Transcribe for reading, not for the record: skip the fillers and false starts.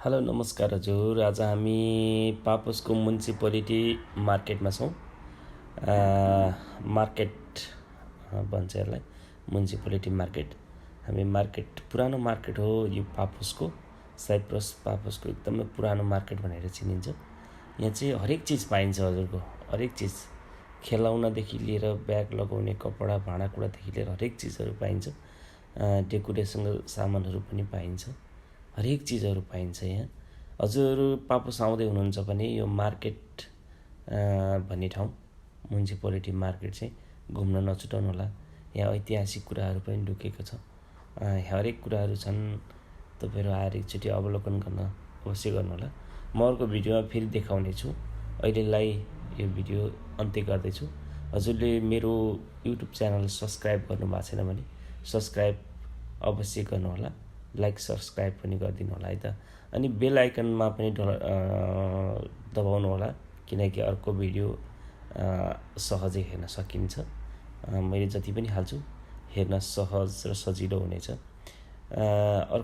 Hello नमस्कार हजुर। आज हामी पापोसको म्युनिसिपालिटी मार्केटमा छौँ। मार्केट भन्छ यसलाई, म्युनिसिपालिटी मार्केट। हामी मार्केट पुरानो मार्केट हो यो पापोसको, साइप्रस पापोसको एकदमै पुरानो मार्केट भनेर चिनिन्छ। यहाँ चाहिँ हरेक चिज पाइन्छ हजुरको, हरेक चिज, खेलौनादेखि लिएर ब्याग लगाउने कपडा भाँडाकुँडादेखि लिएर हरेक चिजहरू पाइन्छ। डेकोरेसनको सामानहरू पनि पाइन्छ, हरेक चिजहरू पाइन्छ यहाँ। हजुर पापोस आउँदै हुनुहुन्छ भने यो मार्केट भन्ने ठाउँ म्युनिसिपालिटी मार्केट चाहिँ घुम्न नछुटाउनु होला। यहाँ ऐतिहासिक कुराहरू पनि लुकेको छ, हरेक कुराहरू छन्। तपाईँहरू आएर एकचोटि अवलोकन गर्न अवश्य गर्नुहोला। म अर्को भिडियोमा फेरि देखाउने छु। अहिलेलाई यो भिडियो अन्त्य गर्दैछु। हजुरले मेरो युट्युब च्यानल सब्सक्राइब गर्नुभएको छैन भने सब्सक्राइब अवश्य गर्नुहोला, लाइक सब्सक्राइब पनि गरिदिनु होला है त। अनि बेल आइकनमा पनि दबाउनु होला, किनकि अर्को भिडियो सहजै हेर्न सकिन्छ। मैले जति पनि हाल्छु हेर्न सहज र सजिलो हुनेछ।